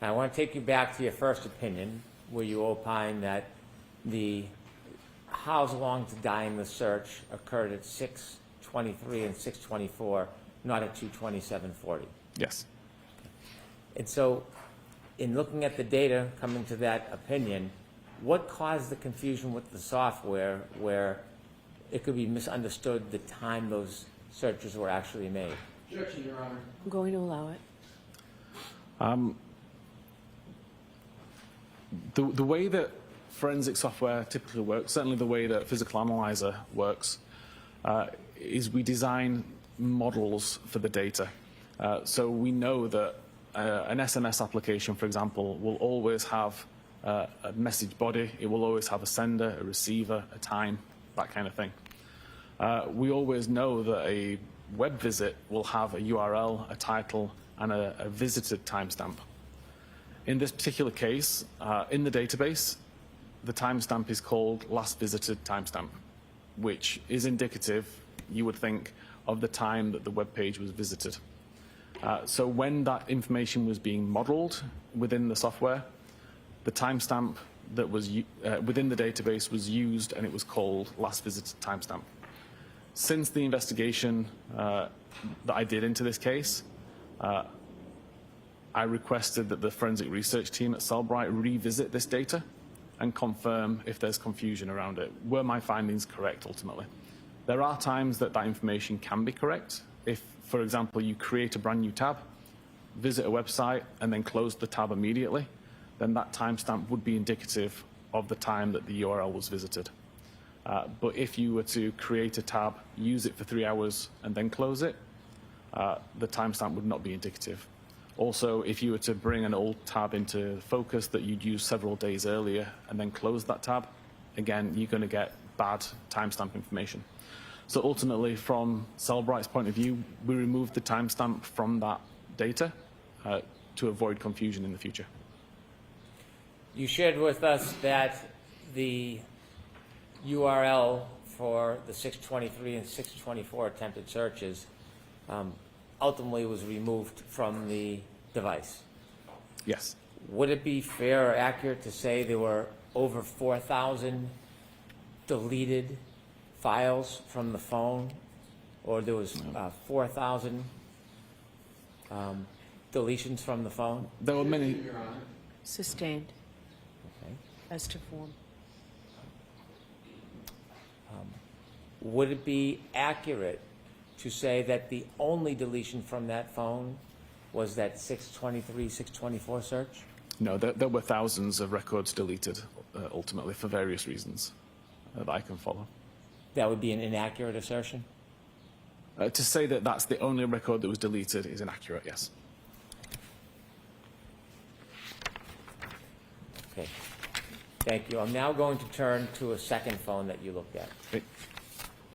I want to take you back to your first opinion, where you opine that the how's long to die in the search occurred at 6:23 and 6:24, not at 2:27:40. Yes. And so, in looking at the data, coming to that opinion, what caused the confusion with the software where it could be misunderstood the time those searches were actually made? Objection, Your Honor. I'm going to allow it. The way that forensic software typically works, certainly the way that Physical Analyzer works, is we design models for the data. So we know that an SMS application, for example, will always have a message body. It will always have a sender, a receiver, a time, that kind of thing. We always know that a web visit will have a URL, a title, and a visited timestamp. In this particular case, in the database, the timestamp is called last visited timestamp, which is indicative, you would think, of the time that the web page was visited. So when that information was being modeled within the software, the timestamp that was within the database was used, and it was called last visited timestamp. Since the investigation that I did into this case, I requested that the forensic research team at Cellbrite revisit this data and confirm if there's confusion around it. Were my findings correct ultimately? There are times that that information can be correct. If, for example, you create a brand new tab, visit a website, and then close the tab immediately, then that timestamp would be indicative of the time that the URL was visited. But if you were to create a tab, use it for 3 hours, and then close it, the timestamp would not be indicative. Also, if you were to bring an old tab into focus that you'd used several days earlier and then close that tab, again, you're going to get bad timestamp information. So ultimately, from Cellbrite's point of view, we removed the timestamp from that data to avoid confusion in the future. You shared with us that the URL for the 6:23 and 6:24 attempted searches ultimately was removed from the device. Yes. Would it be fair or accurate to say there were over 4,000 deleted files from the phone, or there was 4,000 deletions from the phone? There were many. Your Honor. Sustained. Okay. As to form. Would it be accurate to say that the only deletion from that phone was that 6:23, 6:24 search? No, there were thousands of records deleted ultimately for various reasons that I can follow. That would be an inaccurate assertion? To say that that's the only record that was deleted is inaccurate, yes. Okay. Thank you. I'm now going to turn to a second phone that you looked at. Okay.